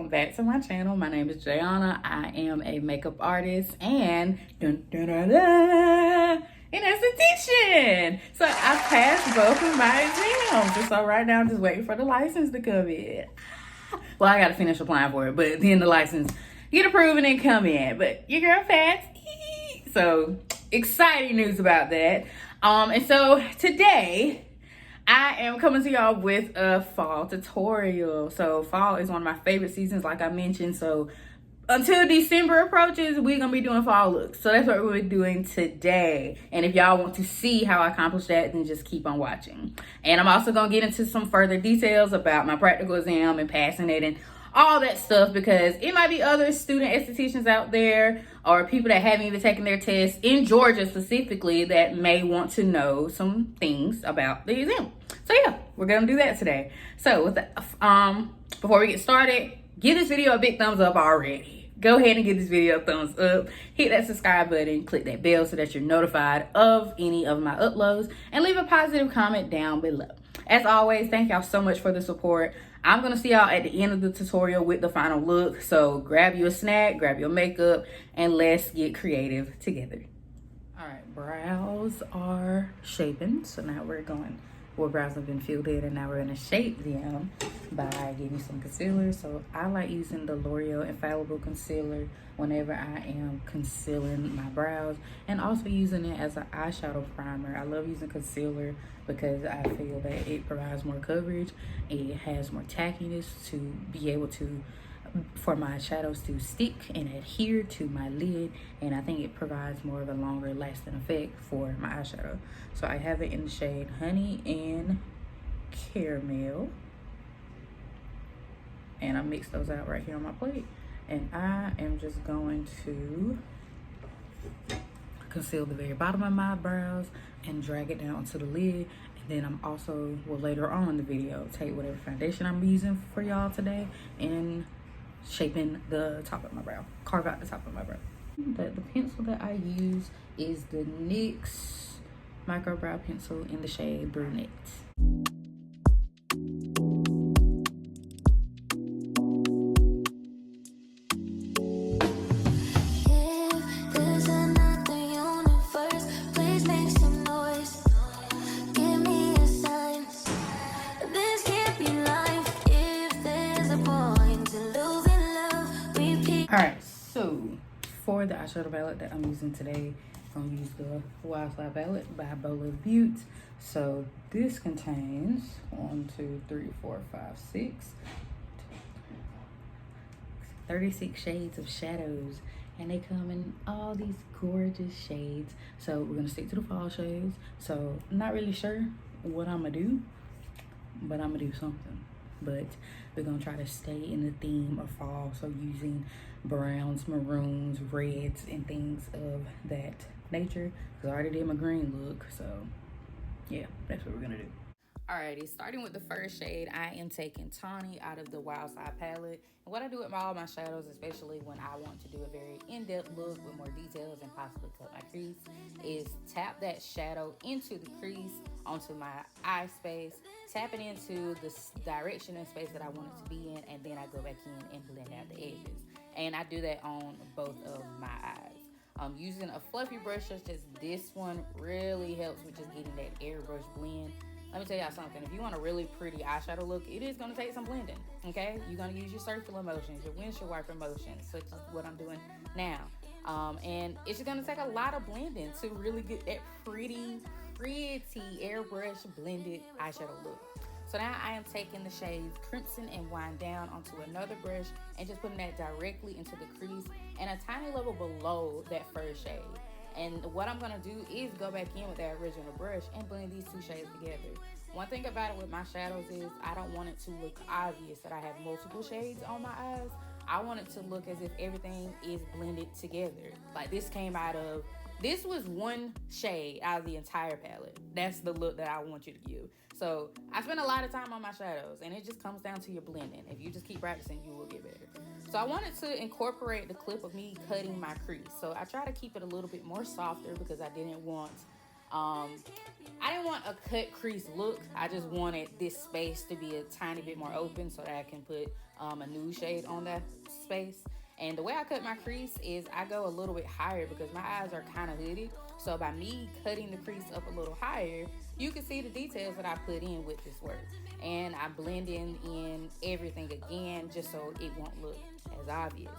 welcome back to my channel. My name is Jayana. I am a makeup artist and an esthetician. So I passed both of my exams. And so right now I'm just waiting for the license to come in. Well, I gotta finish applying for it, but then the license get approved and then come in. But your girl passed. So exciting news about that. And so today I am coming to y'all with a fall tutorial. So fall is one of my favorite seasons, like I mentioned. So until December approaches, we're gonna be doing fall looks. So that's what we're doing today. And if y'all want to see how I accomplish that, then just keep on watching. And I'm also gonna get into some further details about my practical exam and passing it and all that stuff, because it might be other student estheticians out there or people that haven't even taken their test in Georgia specifically that may want to know some things about the exam. So yeah, we're gonna do that today. So with before we get started, give this video a big thumbs up already. Go ahead and give this video a thumbs up. Hit that subscribe button, click that bell so that you're notified of any of my uploads, and leave a positive comment down below. As always, thank y'all so much for the support. I'm gonna see y'all at the end of the tutorial with the final look. So grab you a snack, grab your makeup, and let's get creative together. All right, brows are shaping. So now we're going, well, brows have been filled in and now we're gonna shape them by getting some concealer. So I like using the L'Oreal Infallible concealer whenever I am concealing my brows, and also using it as an eyeshadow primer. I love using concealer because I feel that it provides more coverage. It has more tackiness to be able to, for my shadows to stick and adhere to my lid, and I think it provides more of a longer lasting effect for my eyeshadow. So I have it in the shade Honey and Caramel, and I mix those out right here on my plate. And I am just going to conceal the very bottom of my brows and drag it down to the lid. And then I'm also, well, later on in the video, take whatever foundation I'm using for y'all today and shaping the top of my brow, carve out the top of my brow. The pencil that I use is the NYX micro brow pencil in the shade Brunette. Alright, so for the eyeshadow palette that I'm using today, I'm gonna use the Wildflower palette by Bolive Beaute. So this contains 36 shades of shadows, and they come in all these gorgeous shades. So we're gonna stick to the fall shades. So I'm not really sure what I'm gonna do, but I'm gonna do something. But we're gonna try to stay in the theme of fall, so using browns, maroons, reds, and things of that nature, because I already did my green look. So yeah, that's what we're gonna do. Alrighty, starting with the first shade, I am taking Tawny out of the Wild Side palette. And what I do with all my shadows, especially when I want to do a very in-depth look with more details and possibly cut my crease, is tap that shadow into the crease, onto my eye space, tap it into the direction and space that I want it to be in, and then I go back in and blend out the edges. And I do that on both of my eyes. Using a fluffy brush such as this one really helps with just getting that airbrush blend. Let me tell y'all something. If you want a really pretty eyeshadow look, it is going to take some blending, okay? You're going to use your circular motions, your windshield wiper motions, such as what I'm doing now. And it's just going to take a lot of blending to really get that pretty airbrush blended eyeshadow look. So now I am taking the shades Crimson and Wind Down onto another brush and just putting that directly into the crease and a tiny level below that first shade. And what I'm gonna do is go back in with that original brush and blend these two shades together. One thing about it with my shadows is I don't want it to look obvious that I have multiple shades on my eyes. I want it to look as if everything is blended together. Like this was one shade out of the entire palette. That's the look that I want you to give. So I spend a lot of time on my shadows, and it just comes down to your blending. If you just keep practicing, you will get better. So I wanted to incorporate the clip of me cutting my crease. So I try to keep it a little bit more softer because I didn't want a cut crease look. I just wanted this space to be a tiny bit more open so that I can put a nude shade on that space. And the way I cut my crease is I go a little bit higher because my eyes are kind of hooded. So by me cutting the crease up a little higher, you can see the details that I put in with this work. And I'm blending in everything again just so it won't look as obvious.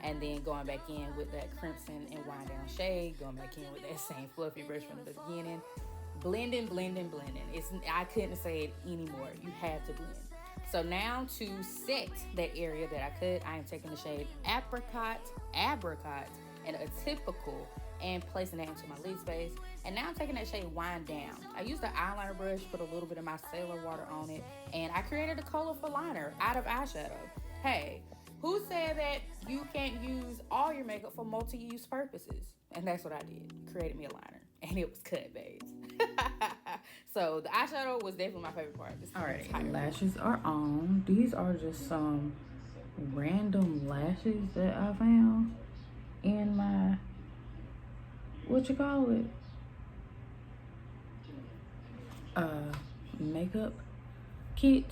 And then going back in with that crimson and wind down shade, going back in with that same fluffy brush from the beginning. Blending, blending, blending. I couldn't say it anymore. You have to blend. So now to set that area that I cut, I am taking the shade Abricot, and Atypical, and placing that into my lid space. And now I'm taking that shade Wind Down. I used the eyeliner brush, put a little bit of my micellar water on it, and I created a colorful liner out of eyeshadow. Hey, who said that you can't use all your makeup for multi-use purposes? And that's what I did. Created me a liner. And it was cut, babes. So the eyeshadow was definitely my favorite part. Alright, lashes are on. These are just some random lashes that I found in my, what you call it? Makeup kit.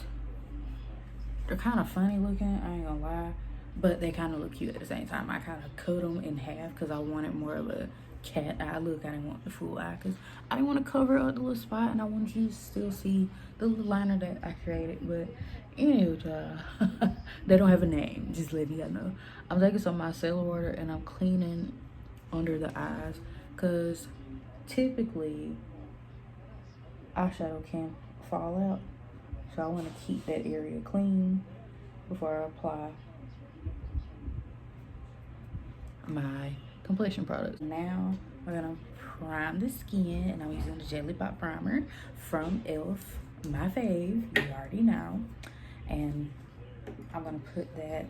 They're kind of funny looking, I ain't gonna lie, but they kind of look cute at the same time. I kind of cut them in half because I wanted more of a cat eye look. I didn't want the full eye because I didn't want to cover up the little spot, and I wanted you to still see the little liner that I created. But anyway, they don't have a name, just letting y'all know. I'm taking some micellar water and I'm cleaning under the eyes because typically eyeshadow can fall out, so I want to keep that area clean before I apply my complexion products. Now we're gonna prime the skin, and I'm using the Jelly Pop primer from e.l.f, my fave, you already know. And I'm gonna put that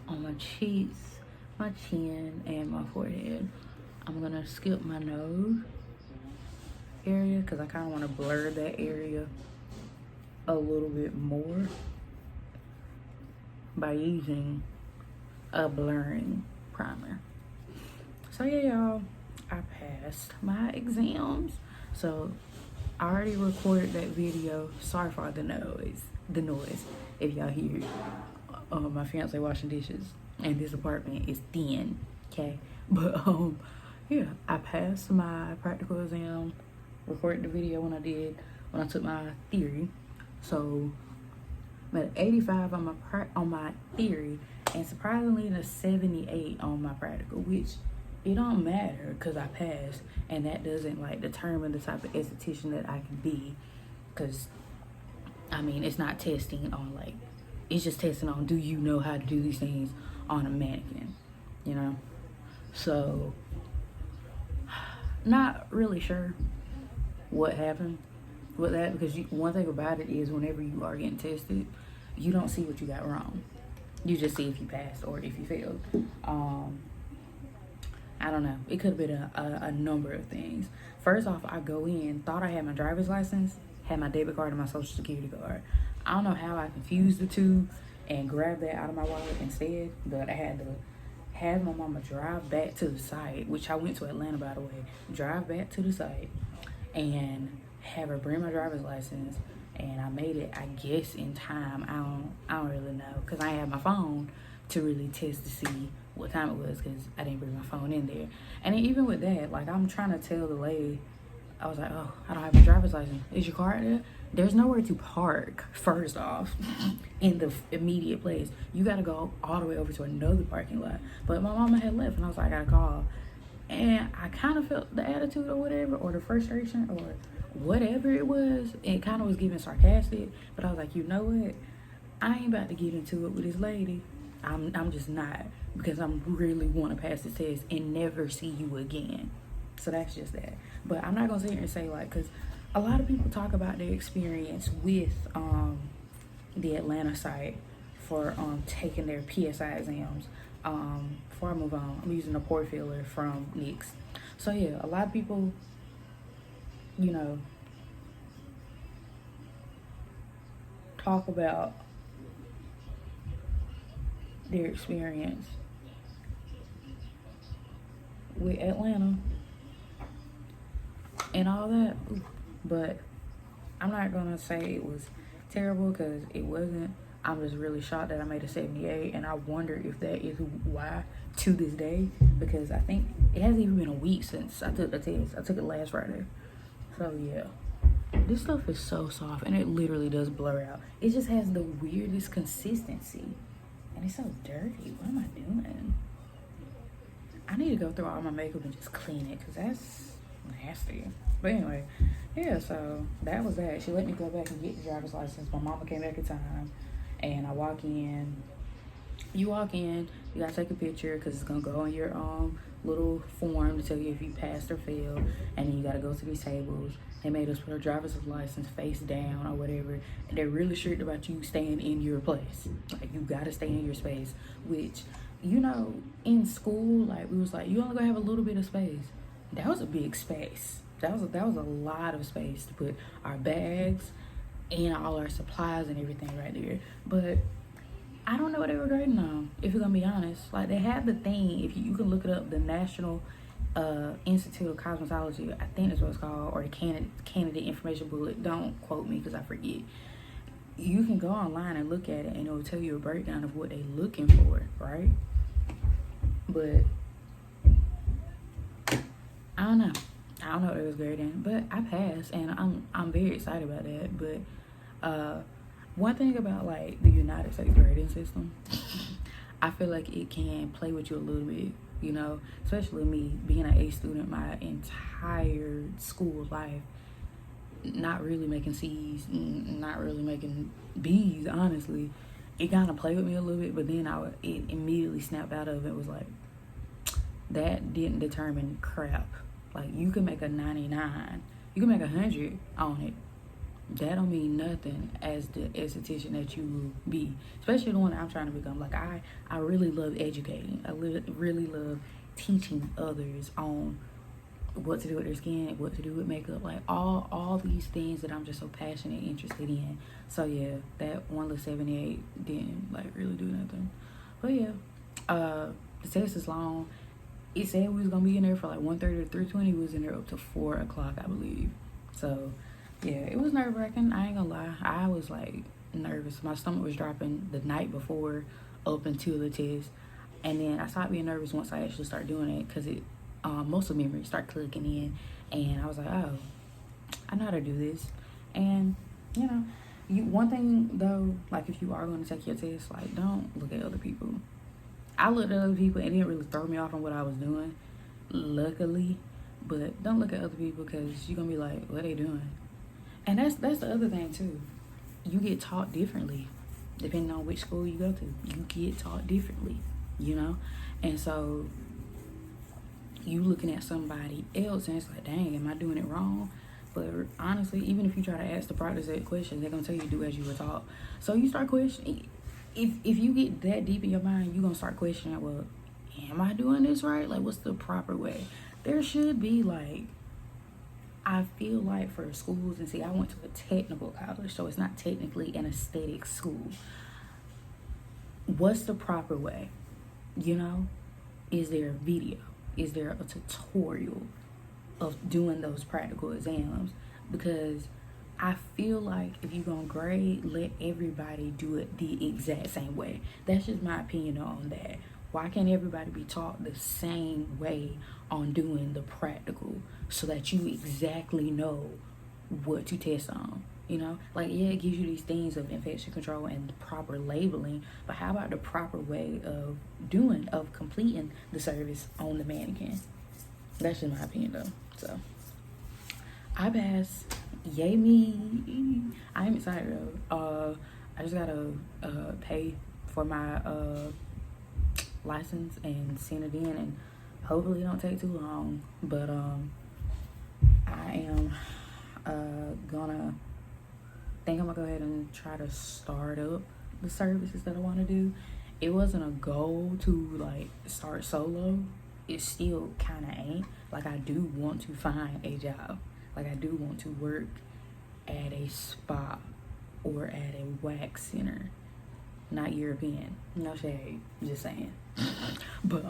on my cheeks, my chin, and my forehead. I'm gonna skip my nose area because I kind of want to blur that area a little bit more by using a blurring primer. So yeah, y'all, I passed my exams. So I already recorded that video. Sorry for the noise if y'all hear my fiance washing dishes, and this apartment is thin, okay? But yeah, I passed my practical exam, recorded the video when I took my theory. So I'm at 85 on my theory, and surprisingly a 78 on my practical, which it don't matter because I passed, and that doesn't like determine the type of esthetician that I can be, because I mean it's not testing on like, it's just testing on, do you know how to do these things on a mannequin, you know? So not really sure what happened with that, because one thing about it is whenever you are getting tested, you don't see what you got wrong. You just see if you passed or if you failed. I don't know. It could have been a number of things. First off, I go in, thought I had my driver's license, had my debit card and my social security card. I don't know how I confused the two and grabbed that out of my wallet instead, but I had to have my mama drive back to the site, which I went to Atlanta, by the way, drive back to the site and have her bring my driver's license. And I made it, I guess, in time. I don't really know, because I had my phone to really test to see what time it was, because I didn't bring my phone in there. And even with that, like, I'm trying to tell the lady, I was like, oh, I don't have my driver's license. Is your car there? There's nowhere to park, first off, in the immediate place. You got to go all the way over to another parking lot. But my mama had left, and I was like, I got to call. And I kind of felt the attitude or whatever, or the frustration, or whatever it was. It kind of was giving sarcastic, but I was like, you know what? I ain't about to get into it with this lady. I'm just not, because I'm really want to pass the test and never see you again. So that's just that. But I'm not gonna sit here and say, like, because a lot of people talk about their experience with the Atlanta site for taking their PSI exams. Before I move on, I'm using a pore filler from NYX. So yeah, a lot of people, you know, talk about their experience with Atlanta and all that, but I'm not gonna say it was terrible, because it wasn't. I'm just really shocked that I made a 78, and I wonder if that is why to this day, because I think it hasn't even been a week since I took the test. I took it last Friday. So yeah, this stuff is so soft, and it literally does blur out. It just has the weirdest consistency, and it's so dirty. What am I doing? I need to go through all my makeup and just clean it, because that's nasty. But anyway, yeah, so that was that. She let me go back and get the driver's license. My mama came back in time, and I walk in. You walk in, you gotta take a picture, because it's gonna go on your little form to tell you if you passed or failed, and then you gotta go to these tables. They made us put our driver's license face down or whatever, and they're really strict about you staying in your place. Like, you gotta stay in your space, which, you know, in school, like, we was like, you only gonna have a little bit of space. That was a big space. That was a lot of space to put our bags and all our supplies and everything right there. But I don't know what they were grading on, if you're gonna be honest. Like, they had the thing, if you can look it up, the National Institute of Cosmetology, I think that's what it's called, or the candidate information bullet. Don't quote me, because I forget. You can go online and look at it, and it will tell you a breakdown of what they're looking for, right? But I don't know what it was grading, but I passed, and I'm very excited about that. But one thing about, like, the United States grading system, I feel like it can play with you a little bit, you know, especially me being an A student my entire school life, not really making C's, not really making B's, honestly. It kind of played with me a little bit, but then it immediately snapped out of it. It was like, that didn't determine crap. Like, you can make a 99, you can make 100 on it. That don't mean nothing as the esthetician that you will be, especially the one that I'm trying to become. Like, I really love educating. I really love teaching others on what to do with their skin, what to do with makeup, like all these things that I'm just so passionate and interested in. So yeah, that one little 78 didn't like really do nothing. But yeah, the test is long. It said we was gonna be in there for like 1:30 to 3:20. We was in there up to 4 o'clock, I believe. So yeah, it was nerve-wracking. I ain't gonna lie. I was like nervous. My stomach was dropping the night before up until the test. And then I stopped being nervous once I actually started doing it, because it muscle memory started clicking in. And I was like, oh, I know how to do this. And, you know, one thing though, like, if you are going to take your test, like, don't look at other people. I looked at other people and it didn't really throw me off on what I was doing, luckily. But don't look at other people, because you're gonna be like, what are they doing? And that's the other thing too. You get taught differently depending on which school you go to. You get taught differently, you know? And so you looking at somebody else and it's like, dang, am I doing it wrong? But honestly, even if you try to ask the proctors that question, they're gonna tell you to do as you were taught. So you start questioning. If you get that deep in your mind, you're gonna start questioning, well, am I doing this right? Like, what's the proper way? There should be, like, I feel like for schools, and see, I went to a technical college, so it's not technically an aesthetic school. What's the proper way? You know? Is there a video? Is there a tutorial of doing those practical exams? Because I feel like if you're gonna grade, let everybody do it the exact same way. That's just my opinion on that. Why can't everybody be taught the same way on doing the practical, so that you exactly know what to test on? You know, like, yeah, it gives you these things of infection control and the proper labeling, but how about the proper way of completing the service on the mannequin? That's just my opinion though. So I passed. Yay me. I'm excited though. I just gotta pay for my license and send it in, and hopefully it don't take too long. But I am gonna I'm gonna go ahead and try to start up the services that I want to do. It wasn't a goal to like start solo. It still kind of ain't. Like, I do want to find a job. Like, I do want to work at a spa or at a wax center. Not European. No shade. Just saying. But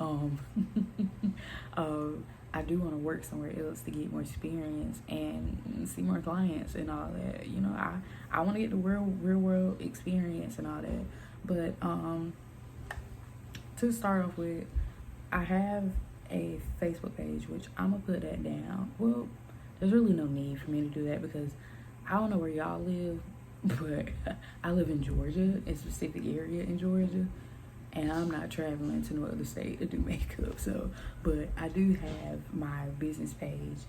I do want to work somewhere else to get more experience and see more clients and all that. You know, I want to get the real world experience and all that. But to start off with, I have a Facebook page, which I'm gonna put that down. Well, there's really no need for me to do that because I don't know where y'all live, but I live in Georgia, a specific area in Georgia, and I'm not traveling to no other state to do makeup. So, but I do have my business page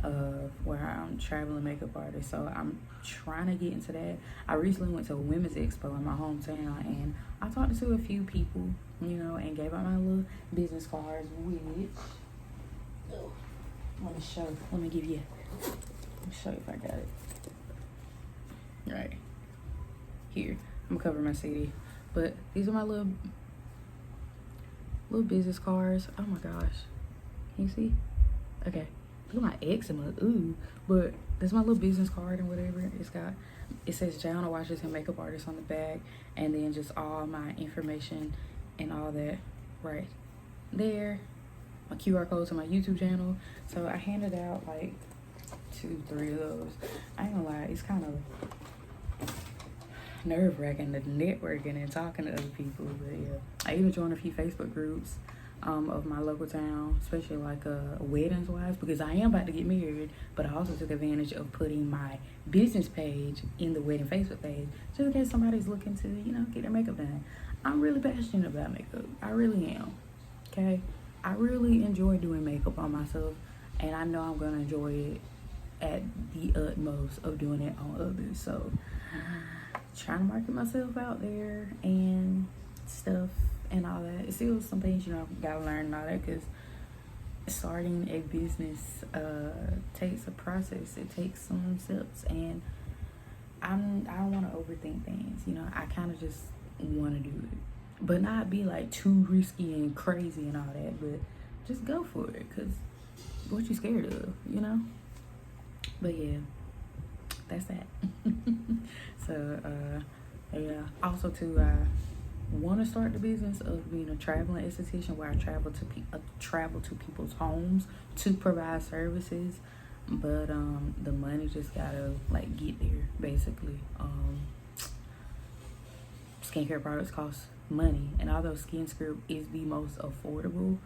of where I'm traveling makeup artist. So I'm trying to get into that. I recently went to a women's expo in my hometown, and I talked to a few people, you know, and gave out my little business cards, which let me show you if I got it right here. I'm gonna cover my CD, but these are my little business cards. Oh my gosh, can you see? Okay, look at my eczema. Ooh, but that's my little business card and whatever. It says Jana Washes and Makeup Artist on the back, and then just all my information and all that right there. My QR code to my YouTube channel. So I handed out like 2-3 of those. I ain't gonna lie, it's kind of nerve-wracking, the networking and talking to other people. But yeah, I even joined a few Facebook groups of my local town, especially like weddings wise, because I am about to get married. But I also took advantage of putting my business page in the wedding Facebook page, just in case somebody's looking to, you know, get their makeup done. I'm really passionate about makeup. I really am. Okay, I really enjoy doing makeup on myself, and I know I'm gonna enjoy it at the utmost of doing it on others. So trying to market myself out there and stuff and all that. It's still some things, you know, gotta learn and all that, because starting a business takes a process. It takes some steps, and I don't want to overthink things. You know, I kind of just want to do it, but not be like too risky and crazy and all that, but just go for it, because what you scared of, you know? But yeah, that's that. So yeah, also too, I want to start the business of being a traveling esthetician, where I travel to people's homes to provide services. But the money just gotta like get there, basically. Skincare products cost money, and although skincare is the most affordable,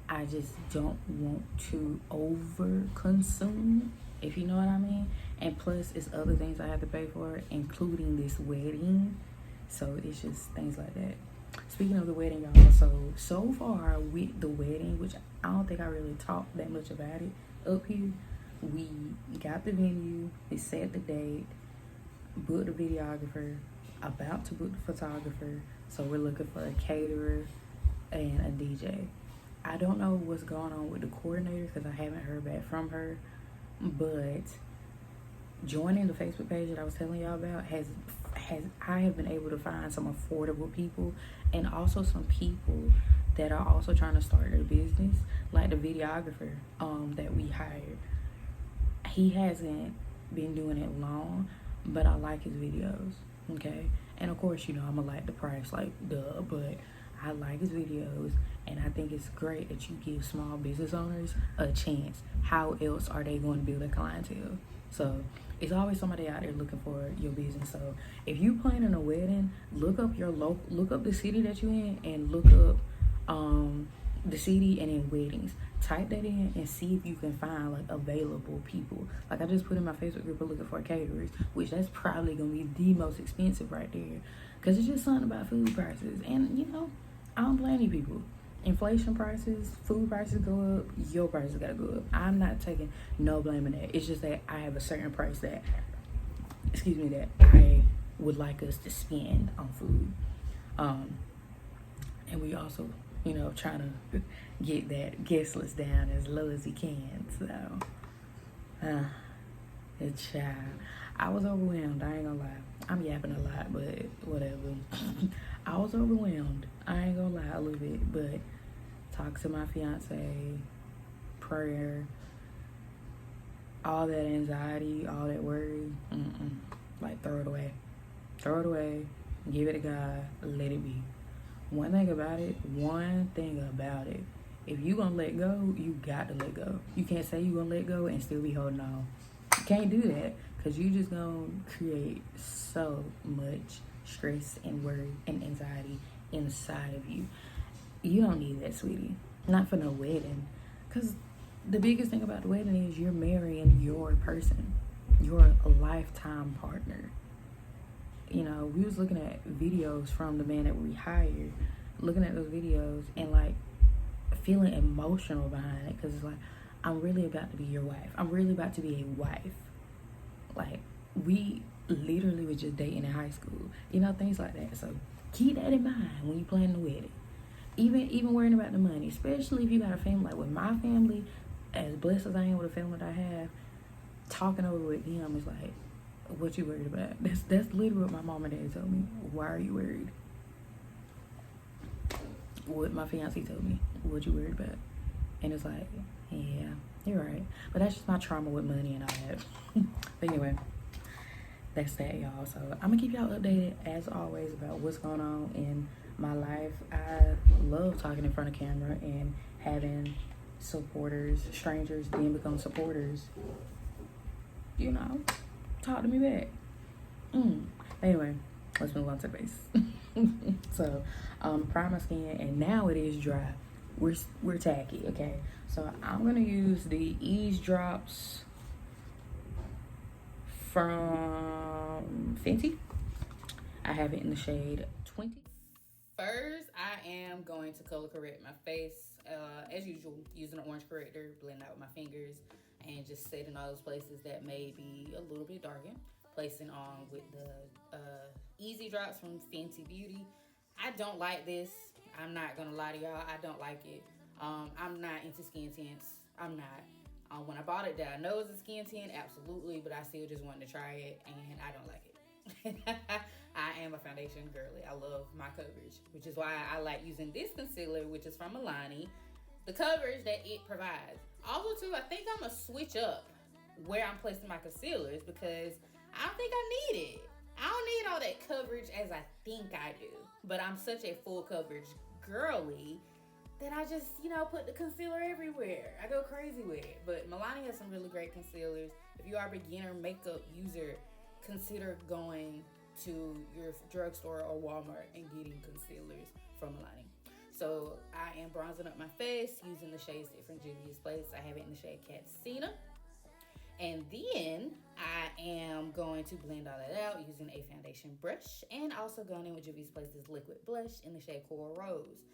I just don't want to over consume, if you know what I mean. And plus it's other things I have to pay for, including this wedding. So it's just things like that. Speaking of the wedding, y'all, so far with the wedding, which I don't think I really talked that much about it up here, we got the venue, we set the date, booked a videographer, about to book the photographer. So we're looking for a caterer and a DJ. I don't know what's going on with the coordinator, because I haven't heard back from her. But joining the Facebook page that I was telling y'all about I have been able to find some affordable people, and also some people that are also trying to start their business, like the videographer that we hired. He hasn't been doing it long, but I like his videos, okay? And of course, you know, I'm gonna like the price, like duh, but I like his videos, and I think it's great that you give small business owners a chance. How else are they going to build a clientele? So it's always somebody out there looking for your business. So if you planning a wedding, look up the city that you're in, and look up the city and then weddings. Type that in and see if you can find like available people. Like I just put in my Facebook group looking for caterers, which that's probably gonna be the most expensive right there, because it's just something about food prices. And you know, I don't blame you people. Inflation prices, food prices go up, your prices gotta go up. I'm not taking no blame in that. It's just that I have a certain price that I would like us to spend on food. And we also, you know, trying to get that guest list down as low as we can. So child, I was overwhelmed, I ain't gonna lie. I'm yapping a lot, but whatever. I was overwhelmed, I ain't gonna lie, a little bit. But talk to my fiance, prayer, all that anxiety, all that worry, like throw it away, give it to God, let it be. One thing about it If you gonna let go, you got to let go. You can't say you gonna let go and still be holding on. You can't do that, because you just gonna create so much stress and worry and anxiety inside of you. You don't need that, sweetie. Not for no wedding. Because the biggest thing about the wedding is you're marrying your person, your lifetime partner. You know, we was looking at videos from the man that we hired, looking at those videos and like feeling emotional behind it, because it's like, I'm really about to be your wife. I'm really about to be a wife. Like, we literally was just dating in high school, you know, things like that. So keep that in mind when you plan the wedding. Even worrying about the money, especially if you got a family. Like with my family, as blessed as I am with a family that I have, talking over with them is like, what you worried about? That's literally what my mom and dad told me. Why are you worried? What my fiance told me. What you worried about? And it's like, yeah, you're right. But that's just my trauma with money and all that. But anyway, that's that, y'all. So I'm gonna keep y'all updated as always about what's going on in my life. I love talking in front of camera and having supporters, strangers then become supporters. You know, talk to me back. Anyway, let's move on to base. So prime my skin, and now it is dry. We're tacky, okay? So I'm gonna use the Eaze drops from Fenty. I have it in the shade 20. First, I am going to color correct my face. As usual, using an orange corrector, blend out with my fingers, and just setting all those places that may be a little bit darker. Placing on with the Easy Drops from Fenty Beauty. I don't like this. I'm not gonna lie to y'all. I don't like it. I'm not into skin tints. I'm not. When I bought it, did I know it was a skin tint? Absolutely, but I still just wanted to try it, and I don't like it. I am a foundation girly. I love my coverage, which is why I like using this concealer, which is from Milani. The coverage that it provides. Also, too, I think I'm gonna switch up where I'm placing my concealers, because I don't think I need it. I don't need all that coverage as I think I do. But I'm such a full coverage girly that I just, you know, put the concealer everywhere. I go crazy with it. But Milani has some really great concealers. If you are a beginner makeup user, consider going to your drugstore or Walmart and getting concealers from Milani. So I am bronzing up my face using the shades from Juvia's Place. I have it in the shade Katsina. And then I am going to blend all that out using a foundation brush, and also going in with Juvia's Place's liquid blush in the shade Coral Rose.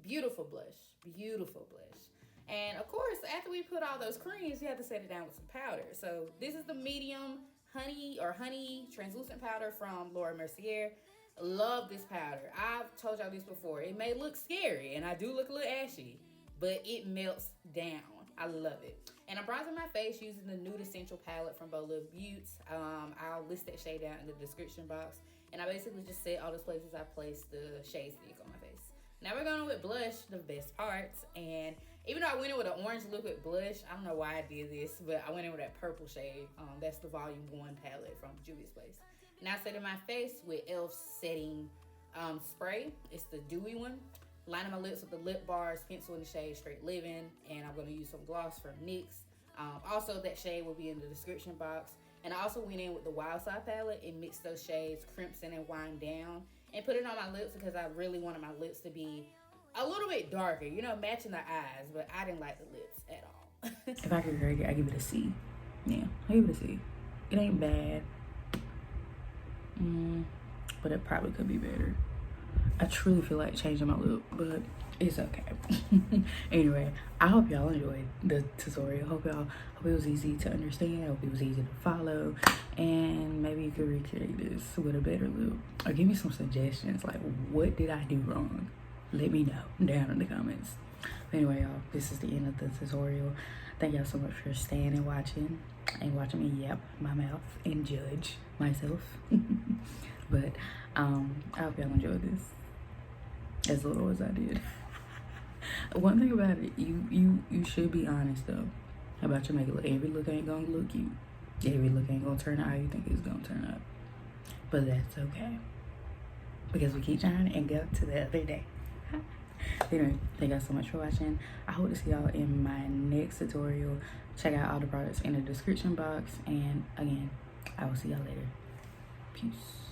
Beautiful blush, beautiful blush. And of course, after we put all those creams, you have to set it down with some powder. So this is the medium honey translucent powder from Mercier. Love this powder. I've told y'all this before. It may look scary, and I do look a little ashy, but it melts down. I love it. And I'm bronzing my face using the Nude Essential palette from Bolive Beaute. I'll list that shade down in the description box. And I basically just set all those places I placed the shade stick on my face. Now we're going with blush, the best parts. And even though I went in with an orange liquid blush, I don't know why I did this, but I went in with that purple shade. That's the Volume 1 palette from Juvia's Place. Now setting my face with e.l.f. setting spray. It's the dewy one. Lining my lips with the lip bars pencil in the shade Straight Livin, and I'm going to use some gloss from NYX. Also, that shade will be in the description box. And I also went in with the Wild Side palette and mixed those shades Crimson and Wind Down, and put it on my lips because I really wanted my lips to be a little bit darker, you know, matching the eyes, but I didn't like the lips at all. If I could rate it, I give it a C. Yeah, I give it a C. It ain't bad, but it probably could be better. I truly feel like changing my look, but it's okay. Anyway, I hope y'all enjoyed the tutorial. Hope it was easy to understand. Hope it was easy to follow, and maybe you could recreate this with a better look, or give me some suggestions. Like, what did I do wrong? Let me know down in the comments. Anyway, y'all, this is the end of the tutorial. Thank y'all so much for staying and watching me yap my mouth and judge myself. But I hope y'all enjoyed this as little as I did. One thing about it, you should be honest though about your makeup. Every look ain't gonna look cute. Every look ain't gonna turn out how you think it's gonna turn out. But that's okay, because we keep trying and go to the other day. Anyway, thank y'all so much for watching. I hope to see y'all in my next tutorial. Check out all the products in the description box, and again, I will see y'all later. Peace.